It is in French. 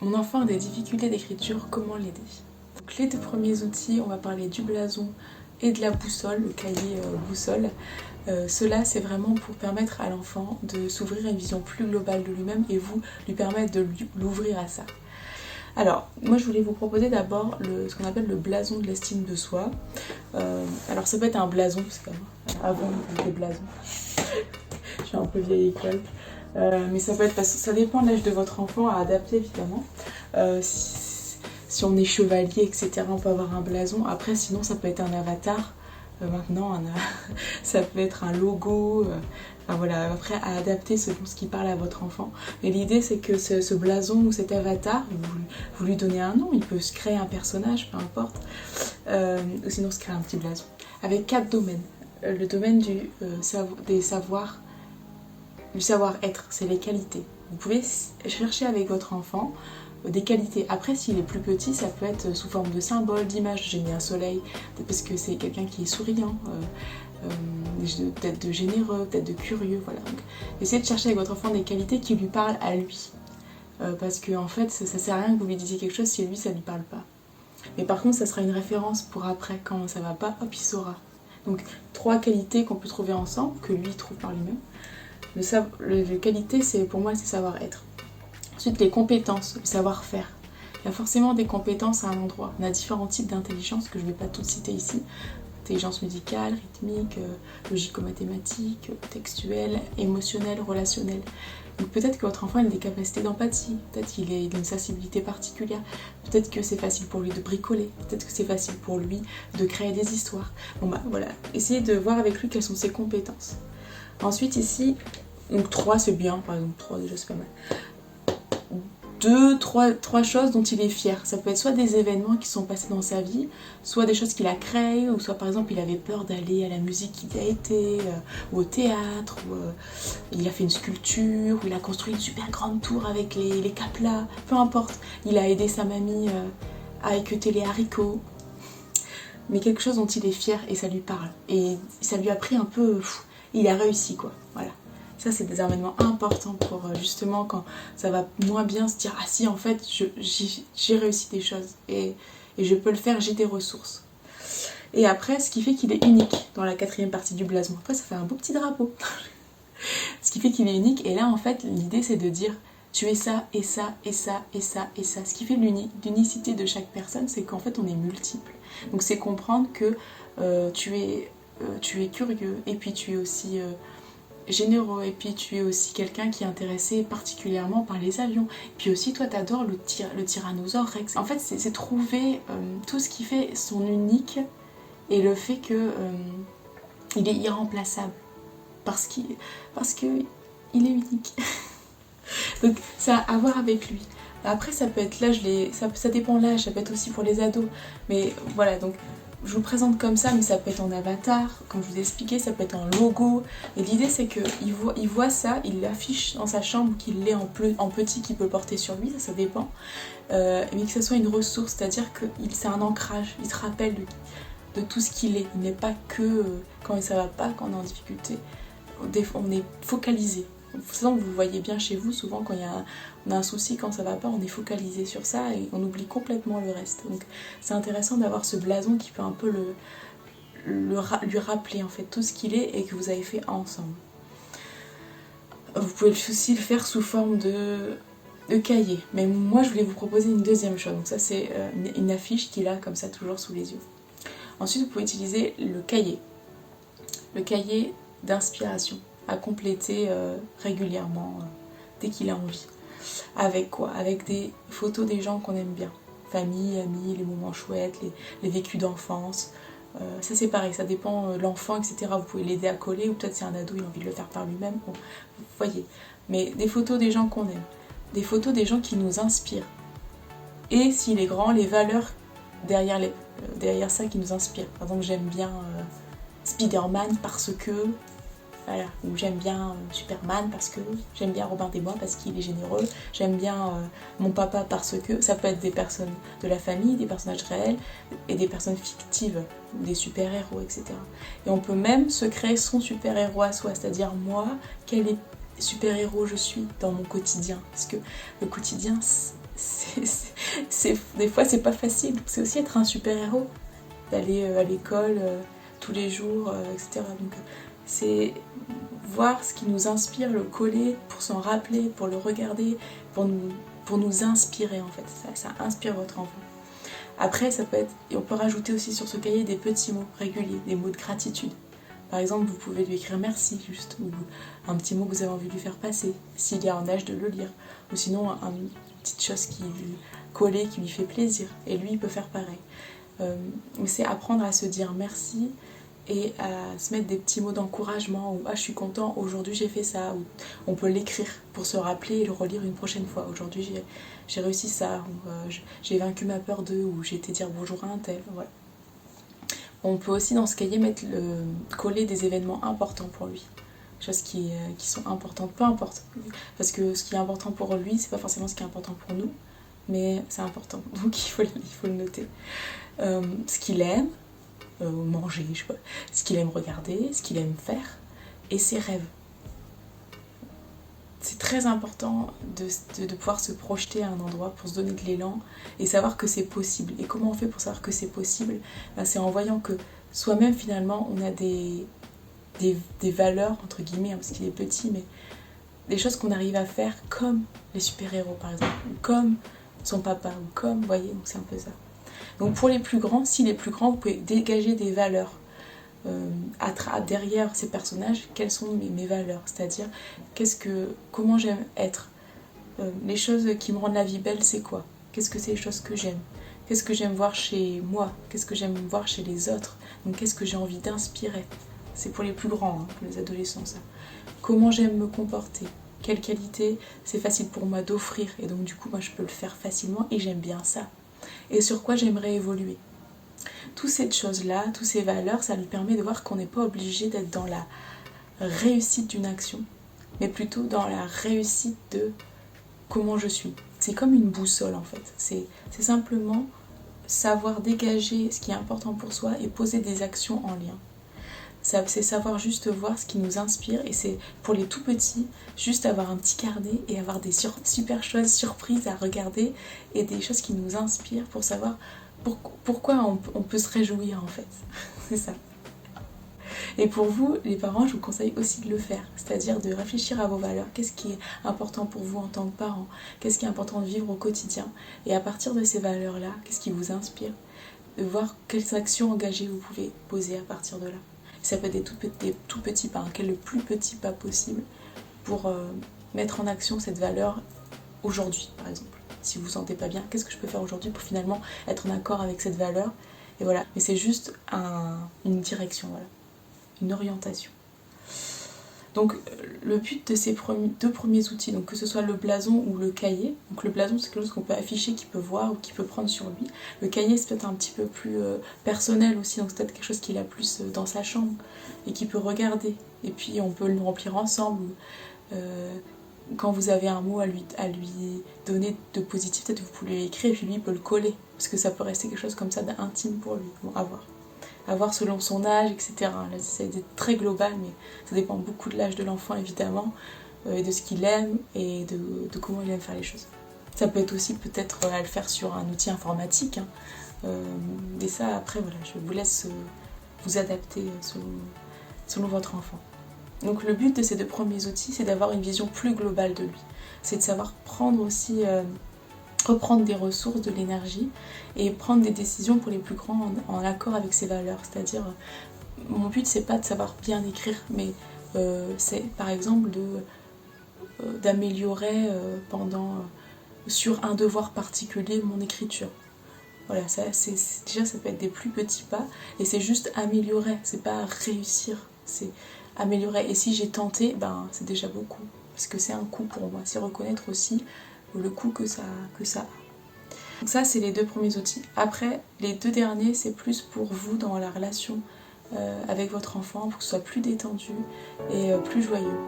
Mon enfant a des difficultés d'écriture, comment l'aider? Donc les deux premiers outils, on va parler du blason et de la boussole, le cahier boussole. Cela, c'est vraiment pour permettre à l'enfant de s'ouvrir à une vision plus globale de lui-même et vous lui permettre de l'ouvrir à ça. Alors, moi je voulais vous proposer d'abord ce qu'on appelle le blason de l'estime de soi. Alors ça peut être un blason, parce qu'avant le blason, je suis un peu vieille école. Mais ça peut être, ça dépend de l'âge de votre enfant, à adapter évidemment. Si on est chevalier, etc., on peut avoir un blason. Après, sinon, ça peut être un avatar. Maintenant, ça peut être un logo. Enfin, voilà, après, à adapter selon ce qui parle à votre enfant. Mais l'idée, c'est que ce blason ou cet avatar, vous lui donnez un nom. Il peut se créer un personnage, peu importe. Ou sinon, se créer un petit blason. Avec 4 domaines. Le domaine du savoir-être, c'est les qualités. Vous pouvez chercher avec votre enfant des qualités. Après, s'il est plus petit, ça peut être sous forme de symboles, d'images. J'ai mis un soleil, parce que c'est quelqu'un qui est souriant, peut-être de généreux, peut-être de curieux, voilà. Donc, essayez de chercher avec votre enfant des qualités qui lui parlent à lui. Parce que en fait, ça sert à rien que vous lui disiez quelque chose si lui, ça lui parle pas. Mais par contre, ça sera une référence pour après, quand ça va pas, hop, il saura. Donc, 3 qualités qu'on peut trouver ensemble, que lui trouve par lui-même. Les qualités, pour moi, c'est savoir-être. Ensuite, les compétences, le savoir-faire. Il y a forcément des compétences à un endroit. On a différents types d'intelligence que je ne vais pas toutes citer ici. Intelligence musicale, rythmique, logico-mathématique, textuelle, émotionnelle, relationnelle. Donc peut-être que votre enfant a des capacités d'empathie, peut-être qu'il a une sensibilité particulière, peut-être que c'est facile pour lui de bricoler, peut-être que c'est facile pour lui de créer des histoires. Bon bah voilà, essayez de voir avec lui quelles sont ses compétences. Ensuite ici, donc 3 c'est bien, par exemple 3 déjà c'est pas mal. 3 choses dont il est fier. Ça peut être soit des événements qui sont passés dans sa vie, soit des choses qu'il a créées, ou soit par exemple il avait peur d'aller à la musique qu'il a été, ou au théâtre, ou il a fait une sculpture, ou il a construit une super grande tour avec les caplas, peu importe. Il a aidé sa mamie à équeuter les haricots. Mais quelque chose dont il est fier et ça lui parle. Et ça lui a pris un peu... il a réussi quoi, voilà. Ça, c'est des événements importants pour justement quand ça va moins bien se dire « Ah si, en fait, j'ai réussi des choses et je peux le faire, j'ai des ressources. » Et après, ce qui fait qu'il est unique dans la 4e partie du blason. Après, ça fait un beau petit drapeau. Ce qui fait qu'il est unique. Et là, en fait, l'idée, c'est de dire « Tu es ça, et ça, et ça, et ça, et ça. » Ce qui fait l'unicité de chaque personne, c'est qu'en fait, on est multiple. Donc, c'est comprendre que tu es curieux et puis tu es aussi... généreux, et puis tu es aussi quelqu'un qui est intéressé particulièrement par les avions. Et puis aussi, toi, t'adores le tyrannosaure Rex. En fait, c'est trouver tout ce qui fait son unique et le fait que il est irremplaçable parce que il est unique. Donc, ça a à voir avec lui. Après, ça peut être l'âge, ça dépend l'âge, ça peut être aussi pour les ados. Mais voilà, donc je vous le présente comme ça, mais ça peut être en avatar, comme je vous ai expliqué, ça peut être en logo. Et l'idée, c'est qu'il voit ça, il l'affiche dans sa chambre, qu'il l'ait en petit, qu'il peut le porter sur lui, ça dépend. Mais que ce soit une ressource, c'est-à-dire que c'est un ancrage, il se rappelle de tout ce qu'il est. Il n'est pas que quand ça va pas, quand on est en difficulté. On est focalisé. De toute façon, vous voyez bien chez vous, souvent quand on a un souci, quand ça va pas, on est focalisé sur ça et on oublie complètement le reste. Donc c'est intéressant d'avoir ce blason qui peut un peu lui rappeler en fait tout ce qu'il est et que vous avez fait ensemble. Vous pouvez aussi le faire sous forme de cahier. Mais moi, je voulais vous proposer une deuxième chose. Donc ça, c'est une affiche qu'il a comme ça toujours sous les yeux. Ensuite, vous pouvez utiliser le cahier. Le cahier d'inspiration à compléter régulièrement dès qu'il a envie. Avec quoi? Avec des photos des gens qu'on aime bien. Famille, amis, les moments chouettes, les vécus d'enfance. Ça c'est pareil, ça dépend de l'enfant, etc. Vous pouvez l'aider à coller, ou peut-être si un ado il a envie de le faire par lui-même. Bon, vous voyez. Mais des photos des gens qu'on aime. Des photos des gens qui nous inspirent. Et s'il est grand, les valeurs derrière ça qui nous inspirent. Par exemple, j'aime bien Spider-Man parce que... Voilà, ou j'aime bien Superman parce que j'aime bien Robin des Bois parce qu'il est généreux, j'aime bien mon papa parce que ça peut être des personnes de la famille, des personnages réels et des personnes fictives, des super-héros, etc. Et on peut même se créer son super-héros à soi, c'est-à-dire moi, quel super-héros je suis dans mon quotidien, parce que le quotidien des fois c'est pas facile. C'est aussi être un super-héros, d'aller à l'école tous les jours, etc. Donc c'est voir ce qui nous inspire, le coller pour s'en rappeler, pour le regarder, pour nous inspirer en fait. Ça inspire votre enfant. Après, ça peut être, et on peut rajouter aussi sur ce cahier des petits mots réguliers, des mots de gratitude. Par exemple, vous pouvez lui écrire merci juste, ou un petit mot que vous avez envie de lui faire passer, s'il est en âge de le lire. Ou sinon, une petite chose qui lui coller, qui lui fait plaisir. Et lui, il peut faire pareil. Mais c'est apprendre à se dire merci et à se mettre des petits mots d'encouragement, ou ah, je suis content, aujourd'hui j'ai fait ça. Ou on peut l'écrire pour se rappeler et le relire une prochaine fois. Aujourd'hui j'ai réussi ça, ou j'ai vaincu ma peur d'eux, ou j'ai été dire bonjour à un tel. Voilà. On peut aussi dans ce cahier coller des événements importants pour lui, choses qui sont importantes, peu importe, parce que ce qui est important pour lui, c'est pas forcément ce qui est important pour nous, mais c'est important, donc il faut le noter. Ce qu'il aime, manger, je sais pas, ce qu'il aime regarder, ce qu'il aime faire, et ses rêves. C'est très important de pouvoir se projeter à un endroit pour se donner de l'élan et savoir que c'est possible. Et comment on fait pour savoir que c'est possible? C'est en voyant que soi-même finalement on a des valeurs, entre guillemets, hein, parce qu'il est petit, mais des choses qu'on arrive à faire comme les super-héros par exemple, ou comme son papa, ou comme, vous voyez, donc c'est un peu ça. Donc pour les plus grands, si les plus grands, vous pouvez dégager des valeurs. Derrière ces personnages, quelles sont mes valeurs, c'est-à-dire comment j'aime être, les choses qui me rendent la vie belle, c'est quoi, qu'est-ce que c'est les choses que j'aime, qu'est-ce que j'aime voir chez moi, qu'est-ce que j'aime voir chez les autres, donc qu'est-ce que j'ai envie d'inspirer, c'est pour les plus grands, hein, pour les adolescents ça, comment j'aime me comporter, quelle qualité c'est facile pour moi d'offrir, et donc du coup moi je peux le faire facilement et j'aime bien ça, et sur quoi j'aimerais évoluer. Toutes ces choses-là, toutes ces valeurs, ça lui permet de voir qu'on n'est pas obligé d'être dans la réussite d'une action, mais plutôt dans la réussite de comment je suis. C'est comme une boussole en fait. C'est simplement savoir dégager ce qui est important pour soi et poser des actions en lien. C'est savoir juste voir ce qui nous inspire, et c'est pour les tout petits, juste avoir un petit carnet et avoir des super choses surprises à regarder et des choses qui nous inspirent pour savoir pourquoi on peut se réjouir en fait. C'est ça. Et pour vous, les parents, je vous conseille aussi de le faire, c'est-à-dire de réfléchir à vos valeurs. Qu'est-ce qui est important pour vous en tant que parents? Qu'est-ce qui est important de vivre au quotidien? Et à partir de ces valeurs-là, qu'est-ce qui vous inspire? De voir quelles actions engagées vous pouvez poser à partir de là. Ça peut être des tout petits pas, quel est le plus petit pas possible pour mettre en action cette valeur aujourd'hui, par exemple. Si vous vous sentez pas bien, qu'est-ce que je peux faire aujourd'hui pour finalement être en accord avec cette valeur? Et voilà, mais c'est juste une direction, voilà, une orientation. Donc le but de ces deux premiers outils, donc que ce soit le blason ou le cahier, donc le blason c'est quelque chose qu'on peut afficher, qu'il peut voir ou qu'il peut prendre sur lui. Le cahier c'est peut-être un petit peu plus personnel aussi, donc c'est peut-être quelque chose qu'il a plus dans sa chambre et qu'il peut regarder. Et puis on peut le remplir ensemble. Quand vous avez un mot à lui donner de positif, peut-être que vous pouvez l'écrire et puis lui il peut le coller, parce que ça peut rester quelque chose comme ça d'intime pour lui, bon, à voir selon son âge, etc. Là, c'est très global, mais ça dépend beaucoup de l'âge de l'enfant évidemment, et de ce qu'il aime et de comment il aime faire les choses. Ça peut être aussi peut-être à le faire sur un outil informatique, hein. Et ça après voilà, je vous laisse vous adapter selon votre enfant. Donc le but de ces deux premiers outils, c'est d'avoir une vision plus globale de lui. C'est de savoir prendre aussi, reprendre des ressources, de l'énergie, et prendre des décisions pour les plus grands en accord avec ses valeurs. C'est-à-dire, mon but c'est pas de savoir bien écrire, mais c'est par exemple d'améliorer sur un devoir particulier mon écriture. Voilà, déjà ça peut être des plus petits pas, et c'est juste améliorer, c'est pas réussir, c'est améliorer. Et si j'ai tenté, ben c'est déjà beaucoup, parce que c'est un coût pour moi, c'est reconnaître aussi le coût que ça a. Donc ça c'est les deux premiers outils. Après, les deux derniers c'est plus pour vous dans la relation avec votre enfant, pour que ce soit plus détendu et plus joyeux.